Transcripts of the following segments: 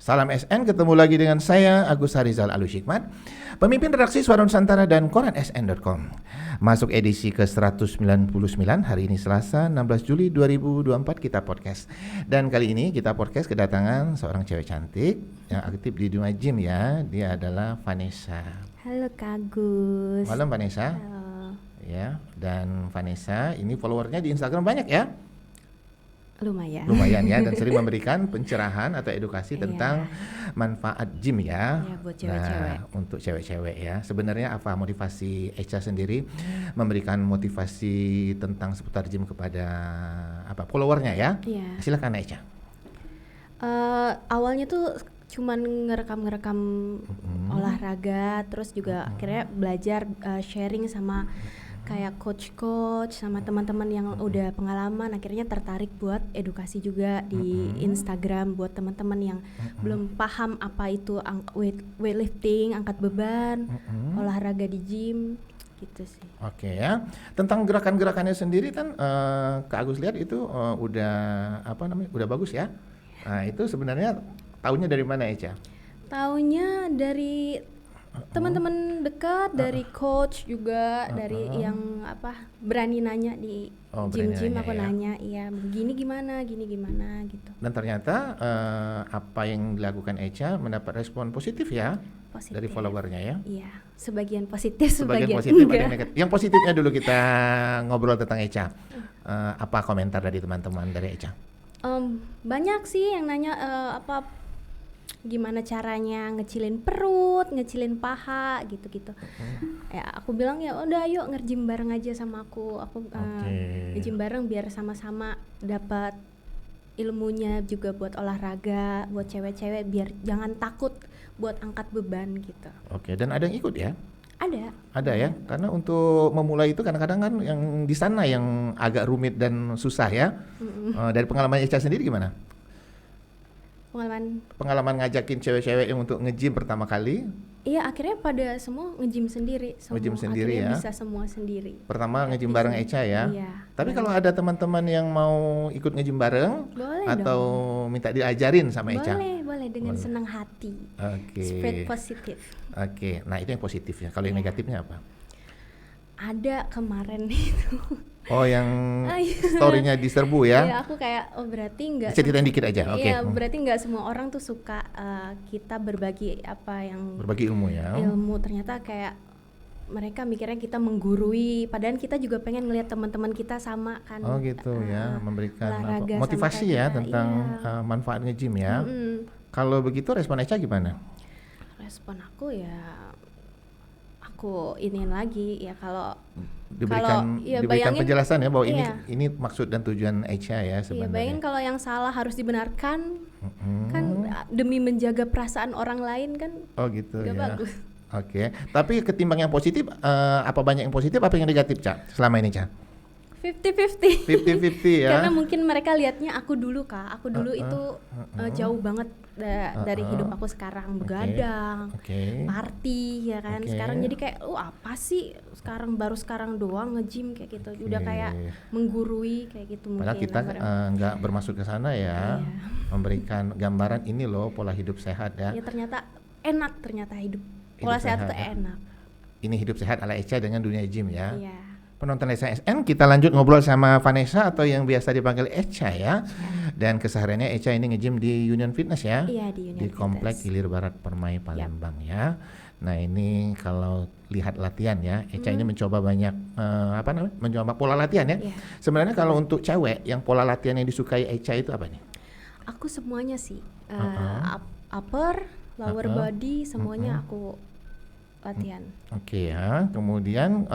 Salam SN, ketemu lagi dengan saya Agus Harizal Alushikmat, pemimpin redaksi Suara Nusantara dan koran sn.com. Masuk edisi ke-199 hari ini Selasa 16 Juli 2024 kita podcast. Dan kali ini kita podcast kedatangan seorang cewek cantik yang aktif di dunia gym ya. Dia adalah Vanessa. Halo Kak Agus. Malam Vanessa. Halo. Ya, dan Vanessa ini followernya di Instagram banyak ya? Lumayan Ya, dan sering memberikan pencerahan atau edukasi tentang manfaat gym ya. Iya, buat cewek-cewek. Nah, untuk cewek-cewek ya. Sebenarnya apa motivasi Echa sendiri memberikan motivasi tentang seputar gym kepada apa followernya ya? Iya. Silakan Echa. Awalnya tuh cuman ngerekam olahraga, terus juga akhirnya belajar sharing sama kayak coach sama teman-teman yang udah pengalaman, akhirnya tertarik buat edukasi juga di Instagram buat teman-teman yang belum paham apa itu weightlifting, angkat beban, olahraga di gym gitu sih. Oke ya. Tentang gerakan-gerakannya sendiri kan Kak Agus lihat itu udah udah bagus ya. Nah, itu sebenarnya taunya dari mana Echa? Taunya dari teman-teman dekat, dari coach juga, dari yang berani nanya di gym-gym, aku nanya, iya gini gimana gitu. Dan ternyata apa yang dilakukan Echa mendapat respon positif ya dari followernya ya? Iya, sebagian positif, sebagian positif, enggak. ada yang negatif. Yang positifnya dulu kita ngobrol tentang Echa. Apa komentar dari teman-teman dari Echa? Banyak sih yang nanya gimana caranya ngecilin perut, ngecilin paha gitu-gitu. Ya aku bilang ya udah yuk nge-gym bareng aja sama aku. Nge-gym bareng biar sama-sama dapat ilmunya juga buat olahraga, buat cewek-cewek biar jangan takut buat angkat beban gitu. Oke, dan ada yang ikut ya? Ada ya, karena untuk memulai itu kadang-kadang kan yang di sana yang agak rumit dan susah ya. Dari pengalaman Echa sendiri gimana? Pengalaman ngajakin cewek-cewek yang untuk nge-gym pertama kali? Iya, akhirnya pada semua nge-gym sendiri. Nge-gym sendiri ya? Bisa semua sendiri. Pertama nge-gym bareng Echa ya? Iya. Tapi kalau ada teman-teman yang mau ikut nge-gym bareng? Boleh atau dong. minta diajarin sama Echa? Boleh dengan senang hati. Oke. Spread positif. Oke, nah itu yang positif ya. Kalau yang negatifnya apa? Ada kemarin itu. Oh, yang story-nya diserbu ya? Iya, aku kayak berarti nggak. Ceritain dikit aja, oke. Iya, berarti nggak semua orang tuh suka kita berbagi berbagi ilmu ya. Ilmu ternyata kayak mereka mikirnya kita menggurui, padahal kita juga pengen ngelihat teman-teman kita sama kan. Oh gitu ya, memberikan motivasi ya kita, tentang manfaat nge-gym ya. Kalau begitu respon Echa gimana? Respon aku ya aku iniin lagi ya kalau diberikan penjelasan ya bahwa ini maksud dan tujuan Echa ya sebenarnya. Iya, bayangin kalau yang salah harus dibenarkan kan demi menjaga perasaan orang lain kan. Oh gitu gak ya. Bagus. Oke. Tapi ketimbang yang positif, apa banyak yang positif, apa yang negatif Ca selama ini Ca? 50-50. 50-50 ya. Karena mungkin mereka lihatnya aku dulu itu jauh banget dari hidup aku sekarang, begadang, party ya kan. Sekarang jadi kayak apa sih sekarang doang nge-gym kayak gitu. Udah kayak menggurui kayak gitu. Padahal kita nggak bermaksud ke sana ya. Memberikan gambaran ini loh pola hidup sehat ya. Ya ternyata enak hidup pola sehat itu enak. Ini hidup sehat ala Echa dengan dunia gym ya. Iya. Penonton SN, kita lanjut ngobrol sama Vanessa atau yang biasa dipanggil Echa ya. Dan kesehariannya Echa ini nge-gym di Union Fitness ya. Iya, di Union di Fitness. Komplek Ilir Barat Permai Palembang ya. Nah, ini kalau lihat latihan ya, Echa ini mencoba banyak mencoba pola latihan ya. Sebenarnya kalau untuk cewek yang pola latihan yang disukai Echa itu apa nih? Aku semuanya sih. Upper, lower body semuanya aku latihan. Oke ya, kemudian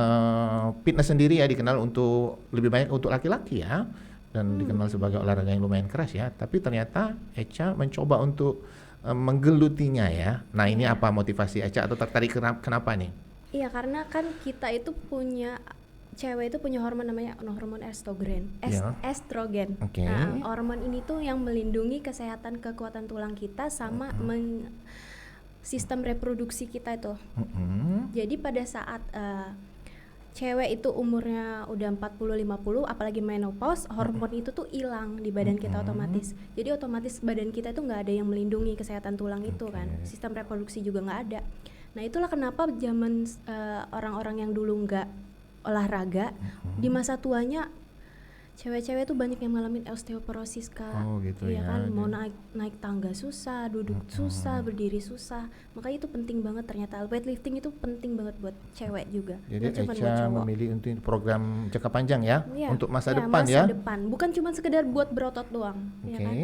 fitness sendiri ya dikenal untuk lebih banyak untuk laki-laki ya, dan dikenal sebagai olahraga yang lumayan keras ya. Tapi ternyata Echa mencoba untuk menggelutinya ya. Nah ini apa motivasi Echa atau tertarik kenapa nih? Iya karena kan kita itu cewek itu punya hormon namanya hormon estrogen. Estrogen. Nah, hormon ini tuh yang melindungi kesehatan kekuatan tulang kita sama sistem reproduksi kita itu. Jadi pada saat cewek itu umurnya udah 40-50, apalagi menopause, hormon itu tuh hilang di badan kita otomatis. Jadi otomatis badan kita itu nggak ada yang melindungi kesehatan tulang itu kan. Sistem reproduksi juga nggak ada. Nah itulah kenapa zaman orang-orang yang dulu nggak olahraga, di masa tuanya cewek-cewek tuh banyak yang ngalamin osteoporosis Kak. Oh gitu Iya ya. kan, mau naik tangga susah, duduk susah, berdiri susah. Makanya itu penting banget ternyata. Weightlifting itu penting banget buat cewek juga. Jadi Nggak cuma buat Echa cowok. memilih untuk program jangka panjang ya, Iya, untuk masa iya, depan ya. Masa depan, bukan cuma sekedar buat berotot doang, ya Oke. kan?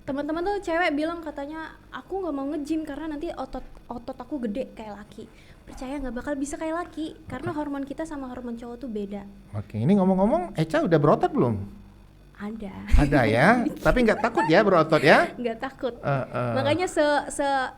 Teman-teman tuh cewek bilang katanya aku nggak mau nge-gym karena nanti otot aku gede kayak laki. Percaya nggak bakal bisa kayak laki karena hormon kita sama hormon cowok tuh beda. Oke, ini ngomong-ngomong Echa udah berotot belum? Ada. Ada ya, tapi nggak takut ya berotot ya? Nggak takut. Makanya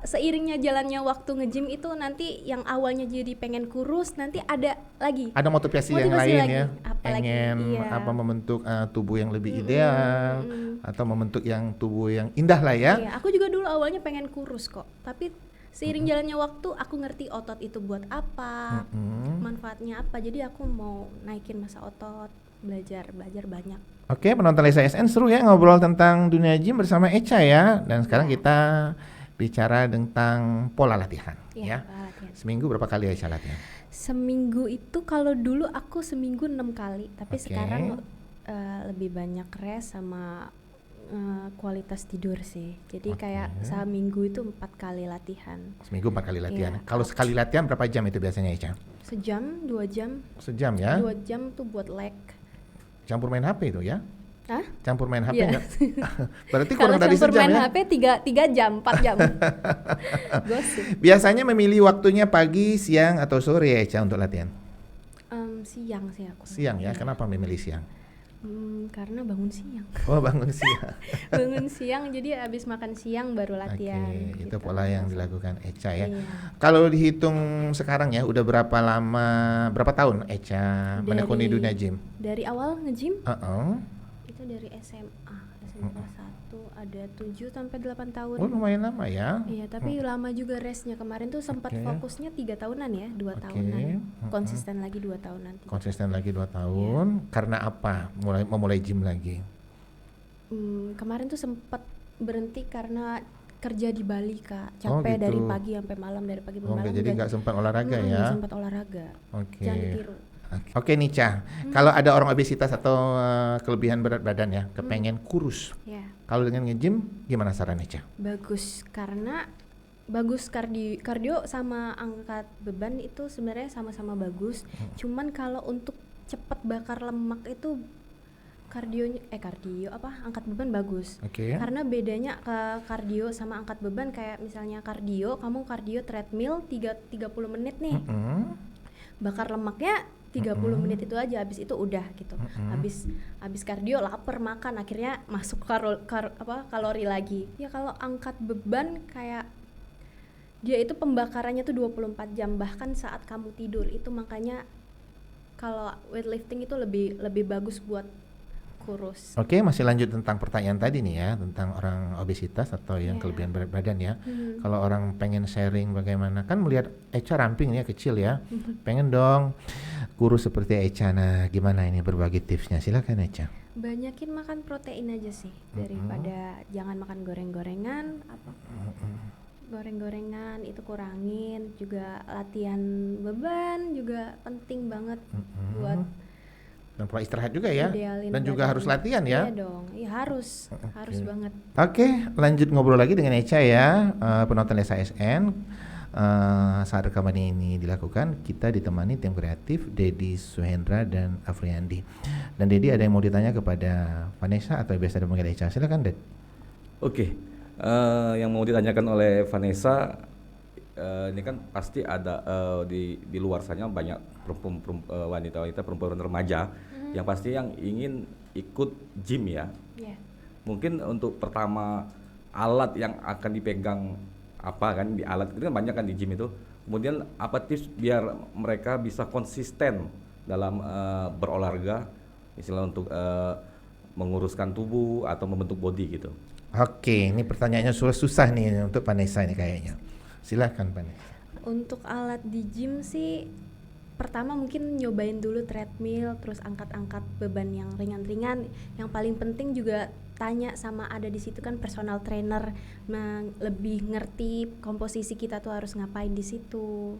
seiringnya jalannya waktu nge-gym itu nanti yang awalnya jadi pengen kurus nanti ada lagi. Ada motivasi yang Motivasi lain lagi. ya, Apalagi, pengen iya. apa membentuk tubuh yang lebih ideal atau membentuk yang tubuh yang indah lah ya. Iya, aku juga dulu awalnya pengen kurus kok, tapi seiring jalannya waktu aku ngerti otot itu buat apa, manfaatnya apa. Jadi aku mau naikin masa otot, belajar banyak. Oke, penonton Lesa SN seru ya ngobrol tentang dunia gym bersama Echa ya. Dan sekarang kita bicara tentang pola latihan ya. Pola latihan. Seminggu berapa kali Echa latihan? Seminggu itu kalau dulu aku seminggu 6 kali, tapi Oke. sekarang lebih banyak rest sama kualitas tidur sih. Jadi kayak seminggu itu 4 kali latihan. Seminggu 4 kali latihan. Iya. Kalau sekali latihan berapa jam itu biasanya Echa? Sejam, 2 jam. Sejam ya? 2 jam tuh buat leg. Campur main HP itu ya? Hah? Campur main HP Iya. enggak? Berarti Kalau kurang dari campur sejam main ya? HP 3 jam, 4 jam. Gosip. Biasanya memilih waktunya pagi, siang atau sore Echa untuk latihan? Siang sih aku. Siang ya, kenapa memilih siang? Karena bangun siang. Oh bangun siang. Bangun siang jadi abis makan siang baru latihan. Oke, itu gitu. pola yang dilakukan Echa ya. Iya. Kalau dihitung sekarang ya, udah berapa tahun Echa menekuni dunia gym? Dari awal nge-gym Uh-uh. itu dari SMA kelas 1 ada 7 sampai 8 tahun. Oh lumayan lama ya. Iya, tapi lama juga restnya. Kemarin tuh sempat Oke. fokusnya 3 tahunan ya, 2 Oke. tahunan. Konsisten lagi 2 tahunan. Konsisten lagi 2 tahun. Karena apa? Memulai gym lagi. Kemarin tuh sempat berhenti karena kerja di Bali Kak. Oh, Capek gitu. dari pagi sampai malam, dari pagi sampai malam. Jadi nggak sempat olahraga ya? Nggak sempat olahraga. Oke. Jangan ditiru. Oke Nica, kalau ada orang obesitas atau kelebihan berat badan ya, kepengen kurus, Ya, kalau dengan nge-gym gimana saran Nica? bagus karena bagus kardio sama angkat beban itu sebenarnya sama-sama bagus. Cuman kalau untuk cepat bakar lemak itu angkat beban bagus. Oke. Karena bedanya kardio sama angkat beban kayak misalnya kamu kardio treadmill 30 menit nih. Bakar lemaknya 30 menit itu aja, habis itu udah gitu. Habis kardio lapar makan, akhirnya masuk kalori lagi. Ya kalau angkat beban kayak dia itu pembakarannya tuh 24 jam bahkan saat kamu tidur. Itu makanya kalau weightlifting itu lebih bagus buat kurus. Oke, masih lanjut tentang pertanyaan tadi nih ya, tentang orang obesitas atau yang kelebihan berat badan ya. Kalau orang pengen sharing bagaimana, kan melihat Echa ramping ya, kecil ya, pengen dong kurus seperti Echa. Nah, gimana ini berbagi tipsnya? Silakan Echa. Banyakin makan protein aja sih daripada jangan makan goreng-gorengan goreng-gorengan itu kurangin. Juga latihan beban juga penting banget buat Dan pola istirahat juga ya, idealin dan juga badan. harus latihan ya. Iya dong, iya harus banget. Oke, lanjut ngobrol lagi dengan Echa ya, penonton Lesa SN. Saat rekaman ini dilakukan, kita ditemani tim kreatif Dedi Suhendra dan Afriandi. Dan Dedi ada yang mau ditanya kepada Vanessa atau biasa dipanggil Echa. Silakan Ded. Oke, yang mau ditanyakan oleh Vanessa, ini kan pasti ada di luar sana banyak wanita-wanita perempuan remaja yang pasti yang ingin ikut gym ya. Yeah. Mungkin untuk pertama alat yang akan dipegang apa kan, di alat itu kan banyak kan di gym itu. Kemudian apa tips biar mereka bisa konsisten dalam berolahraga, istilah untuk menguruskan tubuh atau membentuk body gitu. Oke, ini pertanyaannya susah nih untuk Vanessa ini kayaknya. Silakan Vanessa. Untuk alat di gym sih pertama mungkin nyobain dulu treadmill, terus angkat-angkat beban yang ringan-ringan. Yang paling penting juga tanya sama ada di situ kan personal trainer, lebih ngerti komposisi kita tuh harus ngapain di situ.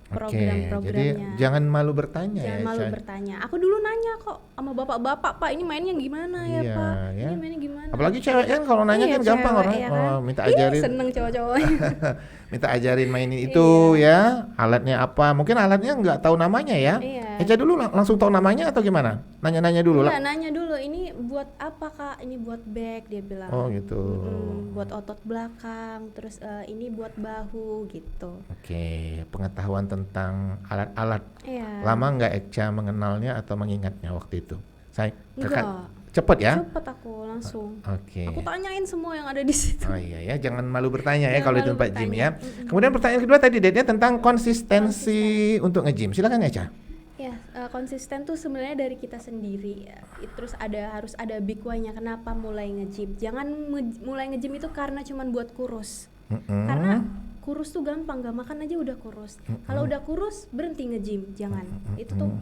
Oke, jadi Program-programnya. jangan malu bertanya Jangan ya. malu Ca. bertanya. Aku dulu nanya kok sama bapak-bapak, Pak ini mainnya gimana ya Iya, Pak? ya. Ini mainnya gimana? Apalagi cewek kan kalau nanya Iya, kan gampang cewek, orang ya kan? minta Ih, ajarin. seneng cowok-cowoknya. Minta ajarin mainin itu ya, alatnya apa? Mungkin alatnya nggak tahu namanya ya. Iya. Eca dulu langsung tahu namanya atau gimana? Nanya-nanya dulu Iya, lah. nanya dulu, ini buat apa Kak? Ini buat back, dia bilang. Oh gitu. Buat otot belakang, terus ini buat bahu gitu. Oke, pengetahuan tentang alat-alat. Iya. Lama nggak Eca mengenalnya atau mengingatnya waktu itu? Saya Enggak. cepet ya? Cepet aku langsung. Oke. Aku tanyain semua yang ada di situ. Oh iya ya, jangan malu bertanya ya Jangan kalau di malu tempat gym bertanya. ya. Kemudian pertanyaan kedua tadi Dednya tentang konsistensi untuk nge-gym. Silakan ya, Ca. Ya, konsisten tuh sebenarnya dari kita sendiri ya. Terus harus ada big why-nya kenapa mulai nge-gym. Jangan mulai nge-gym itu karena cuman buat kurus. Karena kurus tuh gampang, gak makan aja udah kurus. Kalau udah kurus berhenti nge-gym, jangan. Itu tuh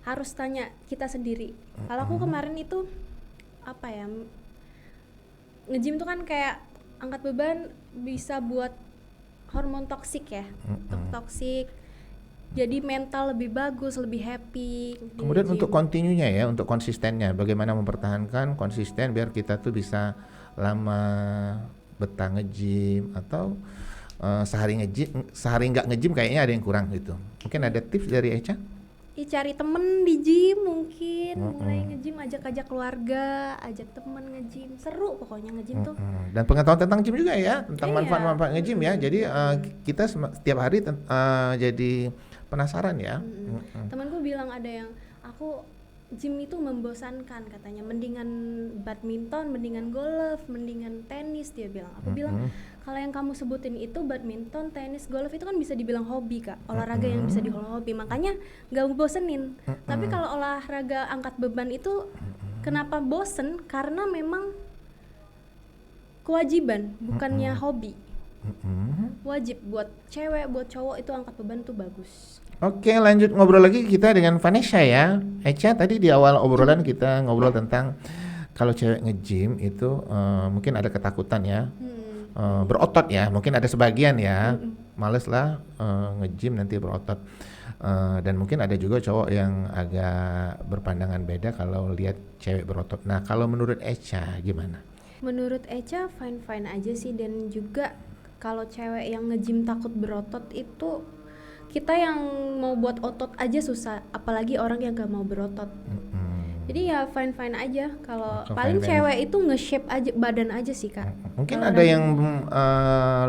harus tanya kita sendiri. Kalau aku kemarin itu apa ya? Nge-gym tuh kan kayak angkat beban bisa buat hormon toksik ya. Toksik. Jadi mental lebih bagus, lebih happy. Kemudian di untuk gym. kontinunya ya, untuk konsistennya, bagaimana mempertahankan konsisten biar kita tuh bisa lama betah nge-gym atau sehari nggak nge-gym kayaknya ada yang kurang gitu. Mungkin ada tips dari Eca? Cari temen di gym mungkin, mulai nge-gym, ajak keluarga, ajak temen nge-gym, seru pokoknya nge-gym tuh. Dan pengetahuan tentang gym juga ya, tentang Iya. manfaat-manfaat nge-gym ya. Jadi kita setiap hari jadi penasaran ya. Temanku bilang ada yang aku gym itu membosankan katanya, mendingan badminton, mendingan golf, mendingan tenis dia bilang. Aku bilang kalau yang kamu sebutin itu badminton, tenis, golf itu kan bisa dibilang hobi Kak, olahraga yang bisa dibilang hobi, makanya nggak bosenin. Tapi kalau olahraga angkat beban itu kenapa bosen? Karena memang kewajiban, bukannya hobi. Wajib buat cewek, buat cowok itu angkat beban tuh bagus. Oke, lanjut ngobrol lagi kita dengan Vanessa ya. Eca, tadi di awal obrolan kita ngobrol tentang kalau cewek nge-gym itu mungkin ada ketakutan ya. Berotot ya, mungkin ada sebagian ya. Males lah nge-gym nanti berotot. Dan mungkin ada juga cowok yang agak berpandangan beda kalau lihat cewek berotot. Nah, kalau menurut Eca gimana? Menurut Eca fine-fine aja sih, dan juga kalau cewek yang nge-gym takut berotot itu kita yang mau buat otot aja susah, apalagi orang yang gak mau berotot. Jadi ya fine-fine aja. Kalau paling fine-fine cewek itu nge-shape aja badan aja sih Kak. Mungkin Kalau ada yang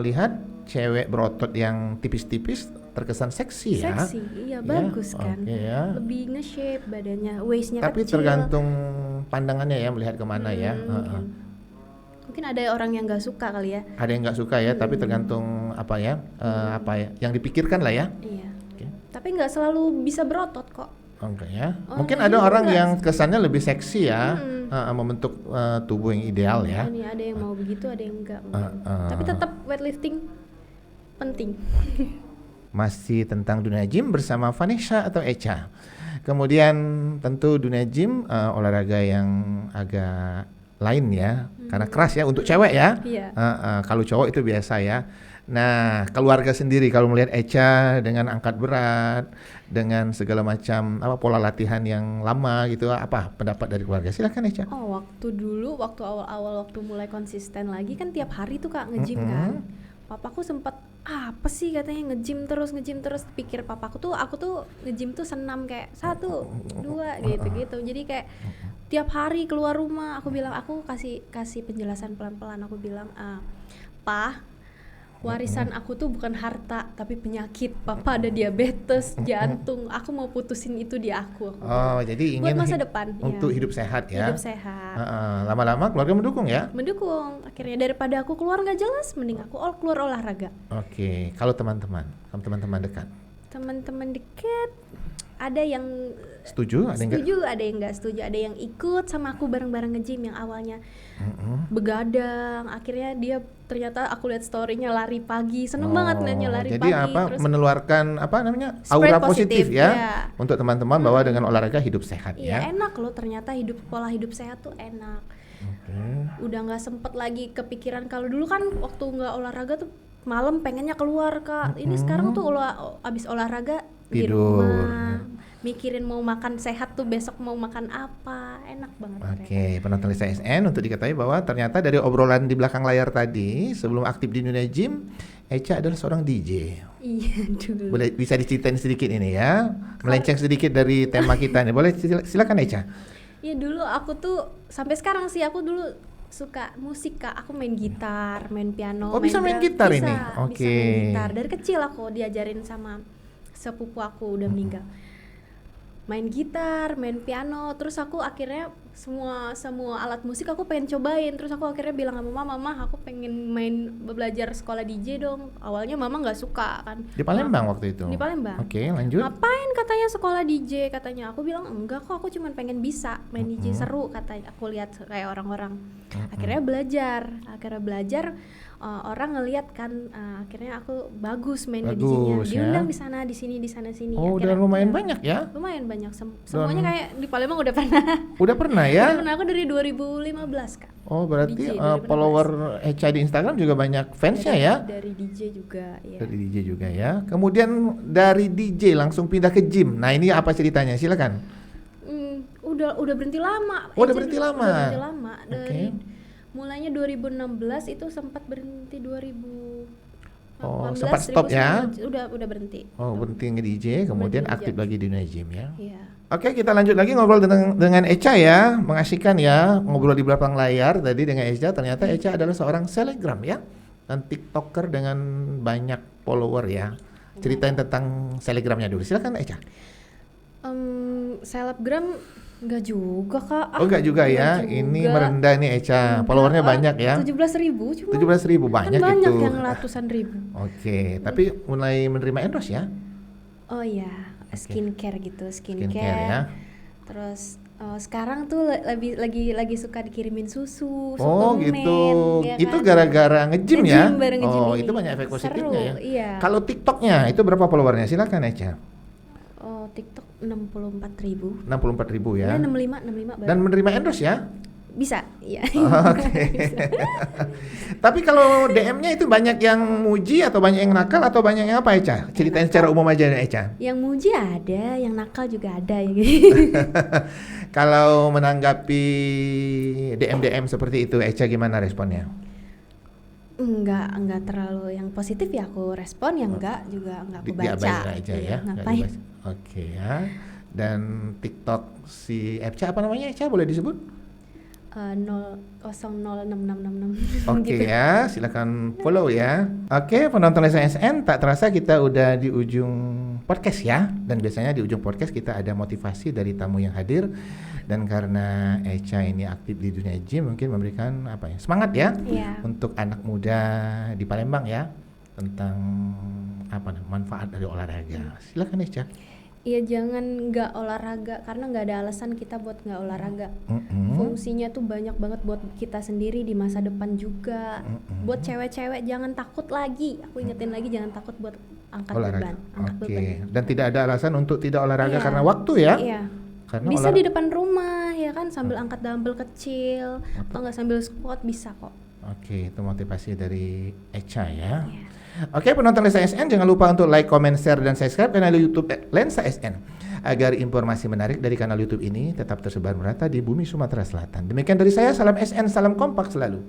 lihat cewek berotot yang tipis-tipis terkesan seksi ya. seksi, iya bagus kan. Oke ya. Lebih nge-shape badannya, waistnya Tapi kecil. tergantung pandangannya ya, melihat kemana ya. Mungkin ada orang yang gak suka kali ya. Ada yang nggak suka ya, tapi tergantung apa ya, yang dipikirkan lah ya. Iya. Oke. Tapi nggak selalu bisa berotot kok. Oke ya. Oh, Mungkin nggak ada juga. orang yang kesannya lebih seksi ya, membentuk tubuh yang ideal ya. Ini ada yang mau begitu, ada yang enggak mau. Tapi tetap weightlifting penting. Masih tentang dunia gym bersama Vanessa atau Eca. Kemudian tentu dunia gym olahraga yang agak lain ya, karena keras ya untuk cewek ya. Iya. Kalau cowok itu biasa ya. Nah, keluarga sendiri kalau melihat Eca dengan angkat berat, dengan segala macam pola latihan yang lama gitu, apa pendapat dari keluarga? Silakan Eca. Oh, waktu awal-awal waktu mulai konsisten lagi kan tiap hari tuh Kak nge-gym kan. Papaku sempat apa sih katanya nge-gym terus. Pikir papaku tuh aku tuh nge-gym tuh senam kayak 1, 2 gitu. Jadi kayak tiap hari keluar rumah aku bilang, aku kasih penjelasan pelan-pelan. Aku bilang, "Pa, warisan aku tuh bukan harta tapi penyakit. Papa ada diabetes, jantung. Aku mau putusin itu di aku." Oh, jadi ingin buat masa depan untuk ya. hidup sehat ya. Hidup sehat. Lama-lama keluarga mendukung ya. Mendukung. Akhirnya daripada aku keluar nggak jelas, mending aku keluar olahraga. Oke, kalau teman-teman dekat. Teman-teman deket ada yang Setuju? Ada yang nggak? setuju, ada yang nggak setuju, ada yang ikut sama aku bareng-bareng nge-gym yang awalnya begadang, akhirnya dia ternyata aku lihat story-nya lari pagi, seneng banget liatnya lari Jadi pagi, apa terus meneluarkan apa namanya Spread aura positif positif, ya ya. untuk teman-teman bahwa dengan olahraga hidup sehat iya ya. enak loh ternyata pola hidup sehat tuh enak. Udah nggak sempet lagi kepikiran, kalau dulu kan waktu nggak olahraga tuh malam pengennya keluar Kak. Ini sekarang tuh abis olahraga di Tidur. rumah, mikirin mau makan sehat tuh besok mau makan apa, enak banget. Oke, penonton Lisa SN untuk diketahui bahwa ternyata dari obrolan di belakang layar tadi sebelum aktif di dunia gym, Echa adalah seorang DJ. Iya dulu. Boleh bisa diceritain sedikit ini ya, melenceng sedikit dari tema kita nih. Boleh silakan Echa. Iya dulu aku tuh sampai sekarang sih aku dulu suka musik Kak. Aku main gitar, main piano. Oh, bisa main gitar bisa, ini? Bisa Oke. main gitar. Dari kecil aku diajarin sama sepupu aku udah meninggal. Main gitar, main piano, terus aku akhirnya semua alat musik aku pengen cobain. Terus aku akhirnya bilang sama mama, aku pengen belajar sekolah DJ dong. Awalnya mama nggak suka kan. Di Palembang waktu itu. Di Palembang. Oke, lanjut. Ngapain katanya sekolah DJ katanya. Aku bilang enggak kok, aku cuma pengen bisa main DJ, seru katanya. Aku lihat kayak orang-orang. Akhirnya belajar. Orang ngelihat kan, akhirnya aku bagus main di DJ-nya. Bagus, ya. Diundang di sana, di sini, di sana sini. Oh, udah Akhirnya- lumayan banyak ya. Lumayan banyak. Semuanya kayak di Palembang udah pernah. Udah pernah Udah ya? pernah, aku dari 2015 Kak. Oh, berarti DJ 2016. follower Echa di Instagram juga banyak fansnya ya? Dari DJ juga ya. Dari DJ juga ya. Kemudian dari DJ langsung pindah ke gym. Nah, ini apa ceritanya? Silakan. Udah berhenti lama. Oh, udah berhenti lama. Udah berhenti lama. Dari Oke. mulainya 2016 itu sempat berhenti 2000. Oh, sempat stop ya? Udah berhenti. Oh, berhenti nge-DJ, kemudian Berhenti aktif lagi di dunia gym ya. Iya. Oke, kita lanjut lagi ngobrol dengan Echa ya. Mengasihkan ya, ngobrol di belakang layar tadi dengan Echa. Ternyata Echa adalah seorang selebgram ya. Dan TikToker dengan banyak follower ya. Ceritain tentang selebgramnya dulu. Silakan Echa. Selebgram enggak juga Kak. Oh, enggak juga ya. Ini merendah nih Echa. Followernya banyak ya. 17.000 cuma. 17.000 banyak Kan banyak itu. yang ratusan ribu. Oke, tapi mulai menerima endorse ya? Oh iya, skincare gitu, Skincare ya. Terus sekarang tuh lagi suka dikirimin susu, Oh suplemen, gitu. ya Itu kan? gara-gara nge-gym ya? Nge-gym, bareng nge-gym Oh, ini. itu banyak efek positifnya Seru, ya. iya. Kalau TikToknya itu berapa followernya? Silakan Echa. Oh, TikTok 64.000. 64.000 ya. 65 baru. Dan menerima endorse ya? Bisa, iya. Oke. Tapi kalau DM-nya itu banyak yang muji atau banyak yang nakal atau banyak yang apa Echa? Ceritain secara umum aja Echa. Yang muji ada, yang nakal juga ada ya. Kalau menanggapi DM seperti itu Echa gimana responnya? Enggak terlalu yang positif ya aku respon, yang enggak juga enggak aku baca. Diabaikan aja Iya, ya. nggak ngapain? dibaca. Oke ya. Dan TikTok si Echa apa namanya Echa boleh disebut? 0066666 Oke gitu. ya, silakan follow ya. Oke, penonton Lisa SN, tak terasa kita udah di ujung podcast ya. Dan biasanya di ujung podcast kita ada motivasi dari tamu yang hadir. Dan karena Echa ini aktif di dunia gym, mungkin memberikan apa ya, semangat ya Iya. untuk anak muda di Palembang ya tentang apa manfaat dari olahraga. Silakan Echa. Iya, jangan nggak olahraga karena nggak ada alasan kita buat nggak olahraga. Mm-mm. Fungsinya tuh banyak banget buat kita sendiri di masa depan juga. Buat cewek-cewek jangan takut lagi. Aku ingetin lagi jangan takut buat angkat Olahraga. beban, angkat Oke. beban. Dan tidak ada alasan untuk tidak olahraga Iya. karena waktu ya. Iya. Karena Bisa di depan rumah ya kan sambil angkat dumbbell kecil atau nggak sambil squat bisa kok. Oke, itu motivasi dari Echa ya. Iya. Oke, penonton Lensa SN, jangan lupa untuk like, comment, share, dan subscribe kanal YouTube Lensa SN agar informasi menarik dari kanal YouTube ini tetap tersebar merata di bumi Sumatera Selatan. Demikian dari saya, salam SN, salam kompak selalu.